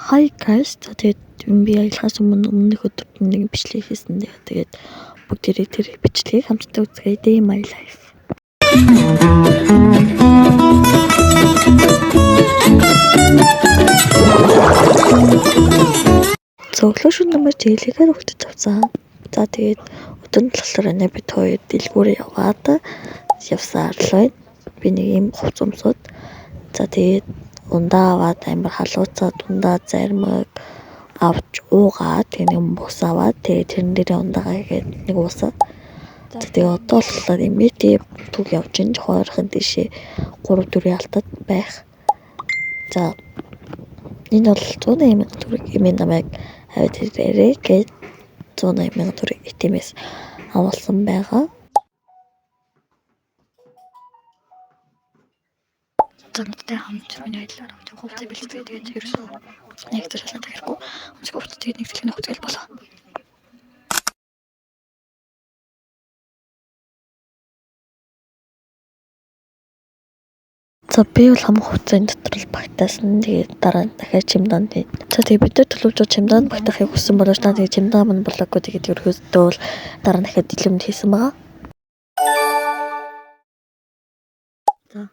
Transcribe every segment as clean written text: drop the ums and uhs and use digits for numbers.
Hi guys. Тэгээд би аялахаас өмнөх өдөр нэг бичлэг хийсэн. Тэгээд бүгдээрээ тэр бичлэгийг хамтдаа үзье. Day in my life. Зөвлөө шүн намайг зээлэгээр өгдөж авсан. За тэгээд өдөр нь болохоор бид хоёр дэлгүүр яваад явсаар л байна. Би нэг юм хувц өмсөд. За тэгээд ундаа аваад амар халууцаад ундаа зармаг авч уугаад тэгээд нэг бус аваад тэгээд тэрэн дээрээ ундаагаа хийгээд нэг уусаад. За тэгээд одоо болохоор имэти түг явж ин жохоорхын дэшээ 3-4 алтад байх. За энэ бол 180,000 төгрөг имэн намайг аваад ирээрээ гээд 180,000 төгрөг итэмээс авалсан байгаа. Замтай хамт миний хэлээр авч хувцас бэлтгэе тэгээд ерөөсөө нэг зэрэг хэрэггүй. Өнцөг хувцас тэгээд нэг зэрэг нөхцөл болоо. За би бол хам хувцас дотор л багтаасан. Тэгээд дараа нь дахиад чемодан тэгээд. За тэгээд бид нар төлөвлөж чемодан багтахыг хүссэн болооч наа тэгээд чемодан мань болоогүй тэгээд ерөөсөө бол дараа нь дахиад дэлгэмд хийсэн байгаа. За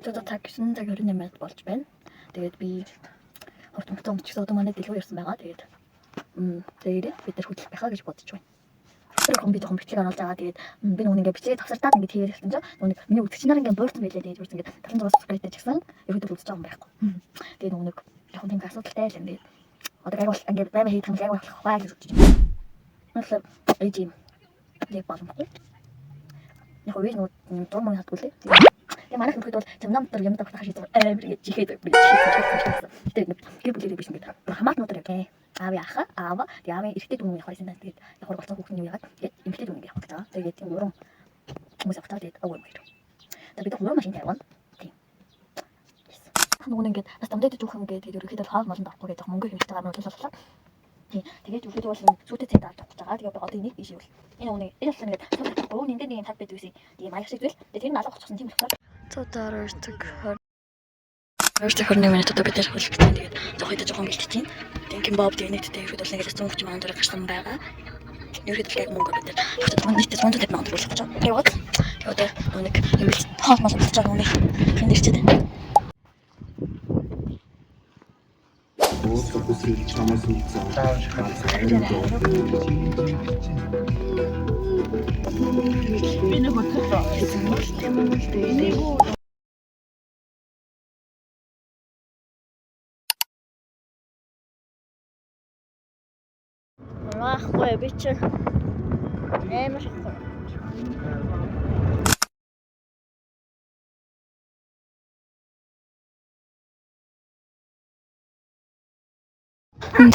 За та гэсэн цаг 28 минут болж байна. Тэгээд би хувцас өмчсөн одоо манай дэлгүүр ирсэн байгаа. Тэгээд бид нар хөдлөх байхаа гэж бодож байна. Тэр хүн би жоохон бичлэг оруулж байгаа. Тэгээд би нөгөө ингээ бичлэгээ тавсартаад ингээ хийгээд ирсэн чинь нөгөө миний үзэгч нар ингээ буурсан байлээ. Тэгээд үрс ингээ 76 subscribe-тэй ч гэсэн ерөөдөө үзэж байгаа юм байхгүй. Тэгээд нөгөө жоохон тийм асуудалтай л юм. Тэгээд одоо гайвал ингээ баймаа хийх юм гайвал хаа гэж бодож байна. Mesela ээжим яг боломжтой. Яг үгүй нөгөө дурмын хатгүй лээ. Тэгээ манайх нөхөд бол чамнамтар юм давах хашиж амар гэж чихээд байгаа. Тэгээд гэр бүлэрээ биш ингээд хамаат нутар яг аав яхаа аава яавын эрэгтэй дүүн явах байсан. Тэгээд яг болсон хүүхдийн юу яагаад эмэгтэй дүүн явах гэж байгаа. Тэгээд тийм уран хүмүүс автаад тэгээд аваа юм хэрэг. Тэгээд бид уран машин тавьсан. Тийм. Нөгөө ингээд бас дамдаад түүхэн ингээд ерөөхдөө хаал молонд авахгүй гэдэг мөнгө хэмждэг амар боллоо. Тэгээд үлдээд бол сүйтэй цэнд авах гэж байгаа. Тэгээд одоо энийг ийшээ бол энэ үнийг энэ болсон ингээд сүйтэй нэг нэг цаг бид үгүй. Тийм аяг шиг зүйл. Тэгээд тэр нь алга болчихсон тийм болохоор. За дараачдаг 21 минут одоо бид нар хөлөх гэдэг. Тэгээд жоохон бэлтэж байна. Тэгээд кимбаб дэгнэдтэй ерөөд бол ингээд 130 мянган төгрөг гарсан байгаа. Ерөөд л яг мөнгө бид нар хотод нийт 150 мянган төгрөг болж байгаа. Тэгээд одоо нэг юм бэл хоол мал болж байгаа юм. Энд ирчээд байна. Чамаас үлдсэн. Би нэг бодлоо. Ахгүй би ч амар шахах.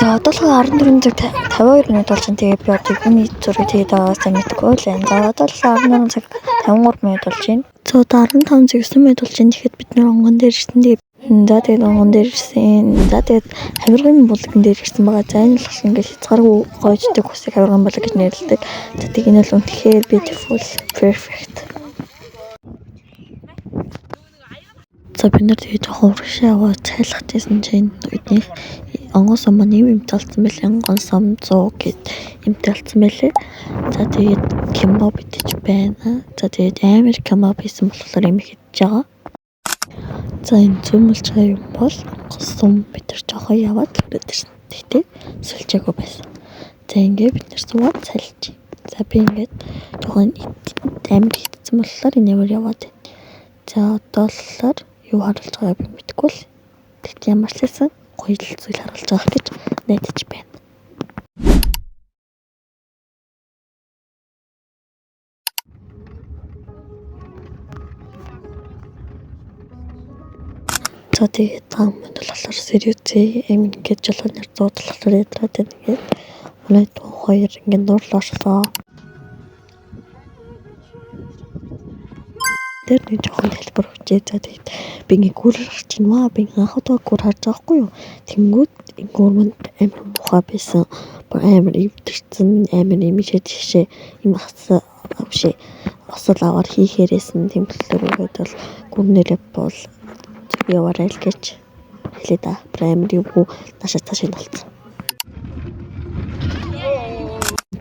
За одоо л 14:52 минут болж байна. Тэгээд би одоо хүний зургийг тэгээд аваасаа мэдгүй л байна. За одоо л 14:53 минут болж байна. За одоо 15:09 минут болж байна. Тэгэхэд бид нэр онгон дээр ирсэн. Тэгээд онгон дээр ирсэн. За тэгээд хавиргын булган дээр ирсэн байгаа. За энэ л ингээд хязгааргүй гойждаг хүсэг хавиргын булган гэж нэрлэдэг. За тэгээд энэ бол үнэхээр beautiful, perfect. За бид нар тэгээд жоохон урагшаа аваад цайлах гэсэн чинь бидний онгоос өмнө юм талцсан байлээ. Онгон сом 100 гэд юмтай талцсан байлээ. За тэгээд кимбаб идэж байна. За тэгээд амар кимбаб хийсэн болохоор юм хийж байгаа. За энэ зүүмэлж байгаа юм бол онгоос сум бид нар жоохон яваад ирээд ирсэн. Тэгтээ сулчаагүй байсан. За ингээд бид нар суугаад цайлж. За би ингээд жоохон амар хитцсэн болохоор энэ ямар яваад байна. За одоо л юу харуулж байгааг би мэдэхгүй л. Тэгтээ ямар ч байсан гоё зүйл харуулж байгаа гэж найдаж байна. За тэгээд таам нь болохоор сериуцээ ингээд жолооноор зуудлахлаар ядраад тэгээд өнөөд хоёр ингээд нуурлаашлаа. Тэр нэг жоохон хэлбэр өгчээ. За тэгээд би ингээ гүр харж байна. Би анх удаа гүр харж байгаа хгүй юу. Тэнгүүд гүр манд амар муухай байсан. Амар ивдэрсэн, амар имижээ жишээ юм хасаа авши осол аваар хийхээрээсэн тэмдэглэлээр өгөөд бол гүрнээрээ бол яваарай л гэж хэлээ да. Праймер юу наашаа цаашаа болцсон.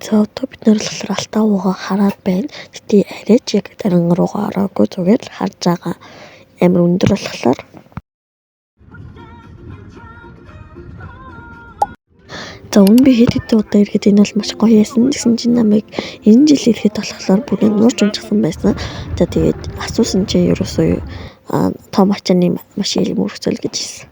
За одоо бид нар болохоор алтаа уугаа хараад байна. Гэтэ арайч яг дарин руугаа ороогүй зүгээр л харж байгаа. Амар өндөр болохоор за өмнө би хэд хэдэн удаа ирэхэд энэ бол маш гоё яасан. Тэгсэн чинь намайг энэ жил ирэхэд болохоор бүр нуурч унчихсан байсан. За тэгээд асуусан чинь ерөөсөө том ачааны машин мөрөгцөл гэж хэлсэн.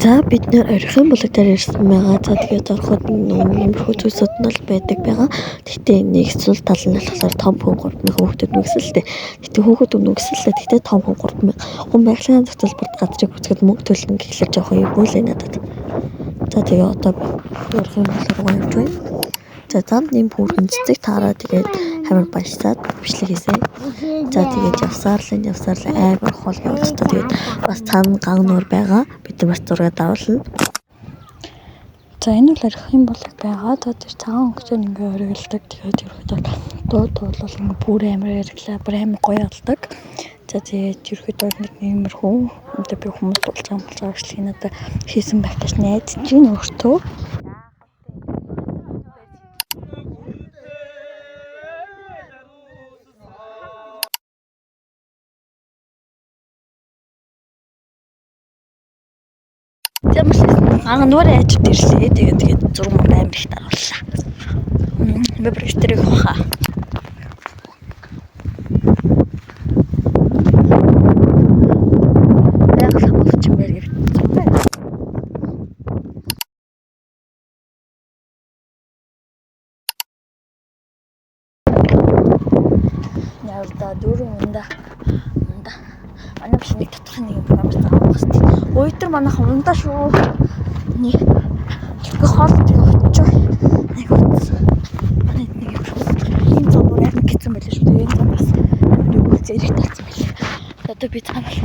За бид нэр орхин булаг дээр ирсэн байгаа. За тэгээд ороход иймэрхүү зүйлсүүд нь бол байдаг байгаа. Гэхдээ нэг зүйл тал нь болохоор том хүн 3,000 хүүхдэд нүгсэлтэй. Гэтэ хүүхэд нүгсэлтэй. Гэтэ том хүн 3,000 хүн байгалийн зөвлөлт газрыг үзэхэд мөнгө төлнө гэхлээр жоохон юм үл надад. За тэгээ одоо орхин булаг руу явж байна. За зам нэм бүрхэн цэцэг таараа тэгээд хамар баясаад бичлэг хийсэн. За тэгээд явсаар л амар хол явж та тэгээд бас цаана ган нуур байгаа. Бид нар бас зураг давуулна. За энэ бол орхин булаг байгаа. За тэр цагаан өнгөцөө ингээ өргөлдөг. Тэгээд ерөөхдөө дуу туулал ингээ бүр амар яриглаа, бүр амар гоё болдог. За тэгээд ерөөхдөө нэг иймэрхүү одоо би хүмүүс дуулж байгаа ажлыг надад хийсэн байх гэж найдаж байна өөртөө. Нуур яаж ирлээ. Тэгээд зураг амар их дарууллаа. Би бүрэгтрийг хаа. Яг хамгаалч юм байна гэсэн байна. Яа да дөрөв унда. Манай шинийг татах нэг юм амар заавал баст. Өдөр манайхан ундаа шүү. Нэг хоол тийм очоо. Нэг утас. Манай нэг юм шүү. Энэ зам бүр амар гисэн байлаа шүү. Энэ зам бас нэг үл зэрэг таацсан байлаа. Одоо би цаавал.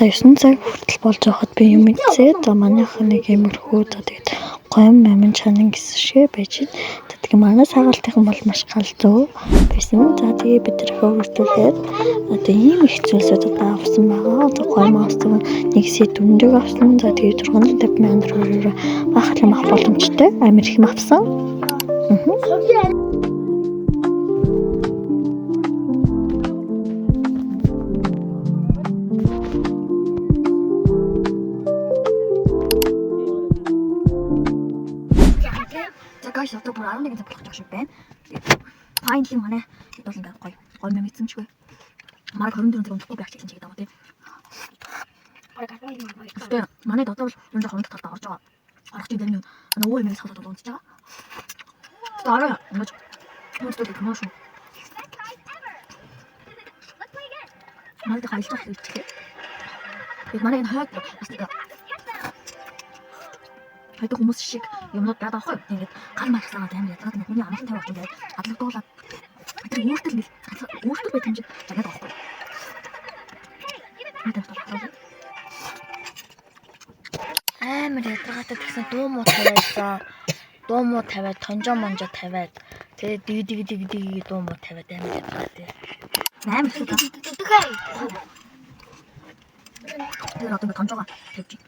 За 9 цаг хүртэл болж байхад би юм ийцээ. За манайхан нэг иймэрхүү за тэгээд гомь мамин чанан гэсэн шигэ байж байна. За тэгээд манай сагаалтын бол маш галзуу байсан. За тэгээд бид тэр хөвөртүүлээд одоо ийм их зүйлсүүд одоо авсан байгаа. За гомь авсан нэг сет өндөг авсан. За тэгээд 450,000 төгрөгөөр бахал юм авах боломжтой. Амар их юм авсан. Guys, одоо бүр 11 цаг болох шиг байна. Finally манай хэд бол ингээд гоё юм эзэмчгүй. Мараг 24 цаг унахгүй байх гэсэн чигээ даа тийм. Тэгээ манай одоо бол энэ жоохон их талдаа орж байгаа. Орох чинь дээр нь өвөө юмээс хадаад унтж байгаа. Дараа ингэж мөрөдөө гэх юм шүү. Манай хайлт байх гэж тийм. Тэгээд манай энэ хойд бас нэг хайд хүмүүс шиг юмнууд байдаг аахгүй. Ингээд гал марсаад амар ядгаад нэг хүний амралтын тавь очиж адлагдуулаад тэр өөртөө нэг өөртөө байх хэмжээ загнаад байгаа аахгүй. Амар ядгатай тэгсэн дуу муу тавиад тонжоо монжоо тавиад тэгээд дэг дуу муу тавиад амар ядгатай. Амар их дэгэй. Тэр одоо тонжоогоо тавьчих.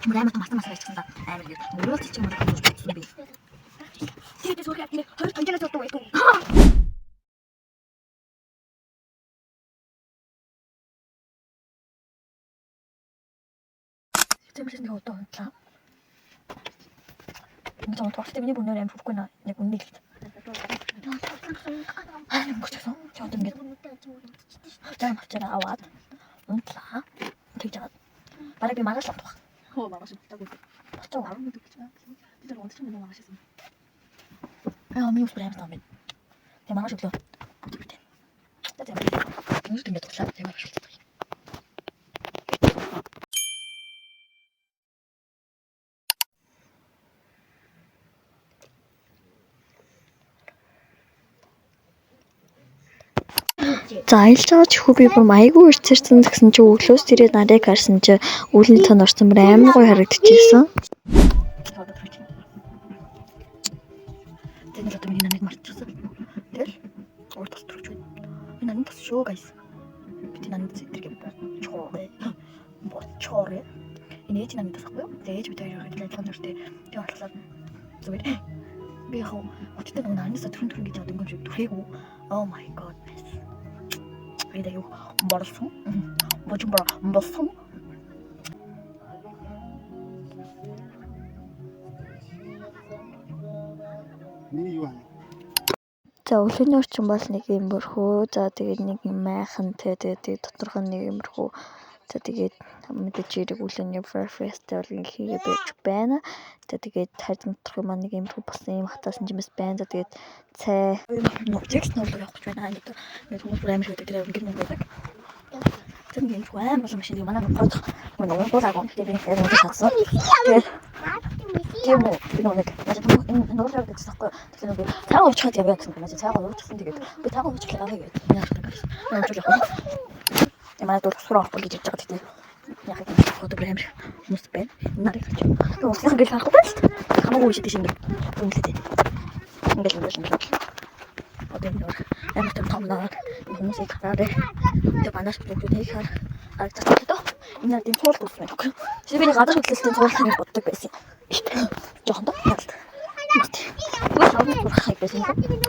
Мөрөмөд мас байчихсан да. Амар гээд өөрөө ч юм уу бодсон би. Тэгээд зүгээр яг нэг 20 тонжоноос одоо байдаг. Тэгмээс нэг удаа унтлаа. Энэ ч онцгой миний бүнээр амар хүрхгүй наа. Яг үнэ л. Өнгөрчихсөн. Чи одоо ингээд. Зам хачаа аваад унтлаа. Тэгж аваад. Бараг би маргааш авах. Хөө маргааш авахгүй. Бочоо харна гэдэг чинь. Би тэр унтчих юм маргааш хийсэн. Минь ус брэм таа минь. Тэг маргааш өглөө. Тэнгүүд ингээд дуглаа. Ямар ашиглаж байгаа. За аялж байгаа чихүү би бүр айгүй ирцэрсэн гэсэн чи өглөөс ирээд нарыг харсан чи үүлний тон орсон бүр амар гоё харагдчихсан. Тэнд л одоо миний намайг мартчихсан. Тэгэл урд тас төрж байна. Энэ намайг тас шүү guys. Би намайг зэтрэг чоорэ. Чоорэ. Энэ ээж намайг тасахгүй юу? Тэгээ ээж бид хоёр хэлээд ажиллах нэртэй. Би орлоо. Зүгээр. Би яг өчтөр нэг анаас төрөн гэж яд өнгөм шиг түрээгүү. Oh my god. Эдэ юу борсон. Борсон. Миний юу аа? За өглөөний орчин бол нэг юмрхүү. За тэгээд нэг майхан тэгээд доторх нэг юмрхүү. За тэгээд мэдээж хэрэг өглөөний breakfast бол хийгээ байж байна. За тэгээд хайрцаг доторх юм нэг юмрхүү болсон юм хатаасан юмс байна. За тэгээд цай Текст нөр явах гэж байна. Нэг хүмүүс амар хөдөө дээр өнгөр мөн байдаг. Тэр нэг амар болсон машин манай гол манай гол тэгээд би яг шатсан. Тийм үү. Би нэг энэ нөр явдаг гэсэхгүй. Тэгэхээр би цаагаа уучхад яваа гэсэн юм аа. Цаагаа уучсан тэгээд би цаагаа уучхад аваа гэдэг. Яах вэ? Манай дөрөв сурах гэж ярьж байгаа гэдэг. Яг нэг фотограф хүмүүс байна. Нарыг харж. Тэгээ уусгах гэж харахгүй байна шүү дээ. Хамаагүй шидэж ингэ. Үнэлээ. Ингээд. Одоо ямар том хүмүүсийг хараад тэгээ манаас бүгдийг харагдаж байна. Энэ тийм цуулт үсэн юм. Шивэний гадар хөдлөлтийн цуулт гэж боддог байсан. Жохон доо.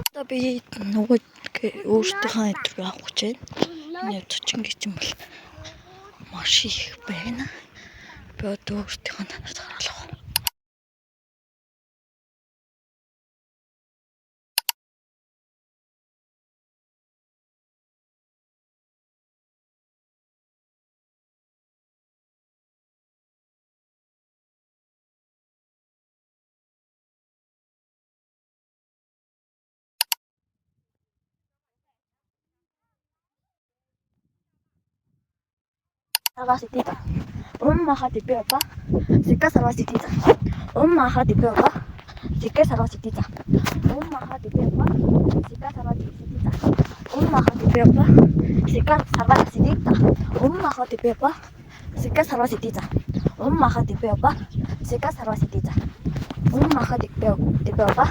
Одоо би нөгөө өөртөөхөө интервью авах гэж байна. Энэ цочин гэж юм бол маш их байна. Би одоо өөртөөхөө танарт харуулах. Sarvasitita. Ummaha tipeopa. Sika sarvasitita. Ummaha tipeopa. Sika sarvasitita. Ummaha tipeopa. Sika sarvasitita. Ummaha tipeopa. Sika sarvasitita. Ummaha tipeopa. Sika sarvasitita. Ummaha tipeopa. Sika sarvasitita. Ummaha tipeopa.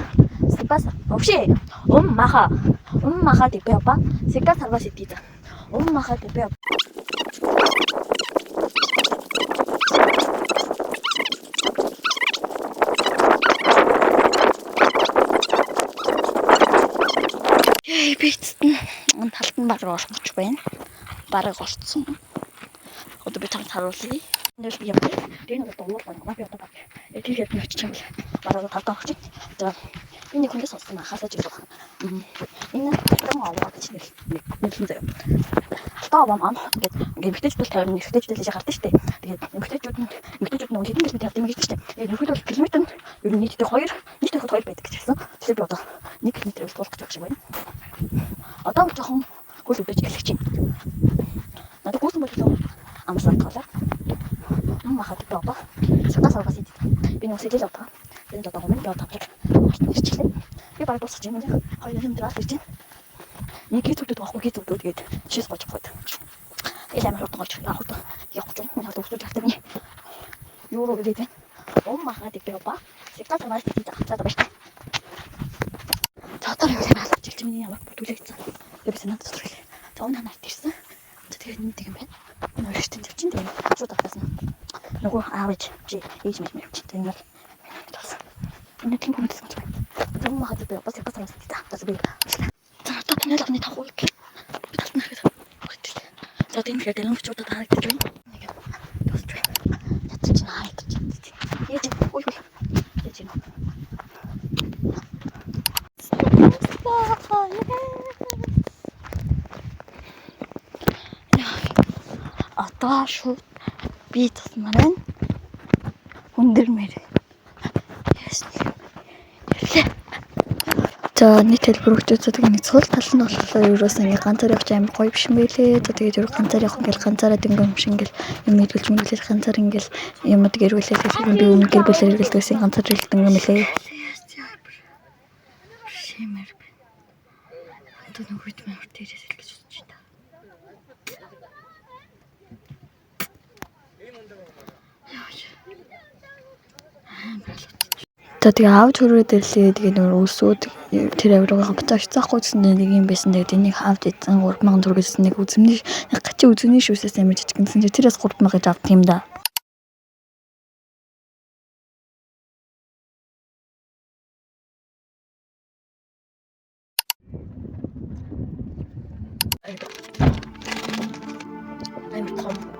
Sika вообще ummaha tipeopa. Sika sarvasitita. Ummaha tipeopa. Би талтан бараг орсонч байна. Бараг орсон. Одоо би танд харуулъя. Нэг би яваа. Тэр нэг дуур байна. Би одоо баг. Тэгээд би очиж чамд бараг тавтаа өгч. За энэ хүнээс сонсон хасаж ирэх. Энэ том аваа гэж нэг заяа. Таа мам ингээд эмгтээчдэл тайван эмгтээчдэл гардаг штэ. Тэгээд эмгтээчүүд нь нэг хэдэн километр явдаг юм гэж штэ. Тэгээд нөхөд бол километр нь ер нь нийтдээ 2 байдаг гэж хэлсэн. Тэгэхээр би одоо 1 км туулах гэж байгаа шиг байна. Одоо жоохон хөл өдөж эхлэх чинь. Надад гүйсэн болов амсаа талаа. Махад тоо. Сатас авах гэж. Би нэг сэтэл авах. Би одоо гомын бод тавлаг. Ирчихлээ. Би баг дуусах юм яа. Хоёр юм драс ирж байна. Нэг хэцүүдэд байхгүй хэцүүдүүд гээд шис гоч хойд. Элэ амар хурдан гоч явах уу. Явах юм. Хаад өсөж явдаг нь. Юу руу гээд байна. Махад тоо. Сатас авах гэж байгаа байна. Цаатар юу юм аа. Жилчмийн ямар бүтүүлэгдсэн. Би санаад төсрөл. За өнөө нарт ирсэн. Тэгээд нэг юм байна. Энэ өөртөө тавьчих тийм. Шууд авсан. Нөгөө аавч чи ээж мэд тийм нэг. Энэ тийм хүмүүс байна. Том махад би бас бас тас би. За одоо би нэг тах уу. Би тас нахад. За тийм хэрэг л чууд харагдаж байна. Нэг тусч байна. Ятч чинь хаагдаж байна. Ээж ой. Ээж юм. Одоо шууд би тусмаар байна. Хүндэрмээр. Яс. За За нийт хэлбэр өгчөөд нэг цул тал нь болохоор ерөөсөө ингээ ганцаар явж амар гоё биш юм байлээ. За тэгээд ер ганцаар явах ингээл ганцаараа дэнгэн юм шиг ингээл юм идүүлж мөглөл ганцаар ингээл юмд гэрүүлээ хэлсэн би өмнө гэр бүлээр иргэлдсэн ганцаар иргэлдэн юм лээ. Шимэр. Одоо нөгөөд мөр дээрээс хэлж үзэж та. За тэгээ аавч хөрөө дэрлээ тэгээ нөр өсөөд тэр авиргаа буцааж цаахгүй гэсэн нэг юм байсан. Тэгээд энийг аавд эзэн 3000 төгрөг гэсэн нэг үзмний гачи үзүний шүүсээс амиж жижигсэн чинь тэрээс 3000 гэж авт юм да. I'm Tom.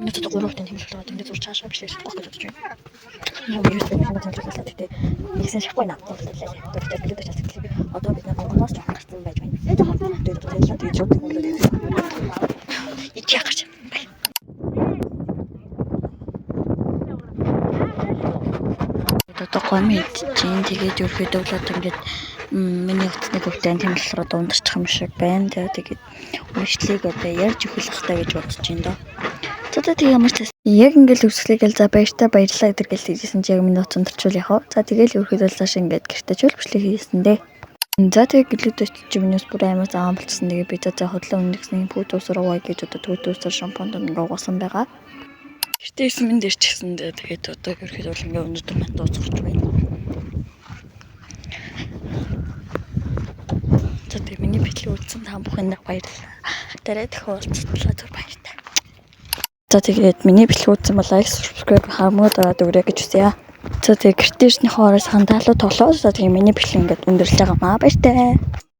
Миний ч гурван тэмдэглэл байна. Зурч хаашаа биш л тохиолж бодож байна. Юу юм бэ? Хамт тэмдэглэлээ тэгтээ нэгсэн шахгүй надад боллоо. Дөрөвдөр билүүд ч асуулт. Одоо бид Монголоос ч гарсан байж байна. Тэгээд тэгээд шууд тэмдэглэлээ. Ич яах гэж. Одоо гомид чинь тэгээд ерөөдөө болоод ингээд миний утасны хөвтөн тэмдэглэлээр дундчих юм шиг байна. Тэгээд үйлчлэгийг одоо ярьж өгөх хэрэгтэй гэж бодож байна доо. За тэгээ ямар ч яг ингээл өвсгөлийгэл за баяртай баярлалаа гэдэр гэл хэлсэн чи яг миний утсан төрчүүл яхав. За тэгээл ерөөхдөө цааш ингээд гэртээ чөл бичлэг хийсэн дээ. За тэгээ гэлүүдтэй чи минийс бүр амар заан болчихсон. Тэгээ би за хотлоо өндөгсөн пүүт усраа вай гэж одоо пүүт усраа шампунд ингээд угасан байгаа. Гэртээ эсмэн дээр ч гэсэн тэгээд одоо ерөөхдөө бол ингээд өнөдөр манд дуусгаж байна. За тэгээ миний бичлэг үзсэн та бүхэнд баярлалаа. Дараа дахин уулзтлаа зүр баяртай. За тэгээд миний бичлэг үзсэн бол лайк, subscribe хамт дараад өгөрэй гэж хүсье. За тэгээд гэртээшний хоороос хандаалуу тоглоо. За тэгээд миний бичлэг ингээд өндөрлж байгаа маа баяртай.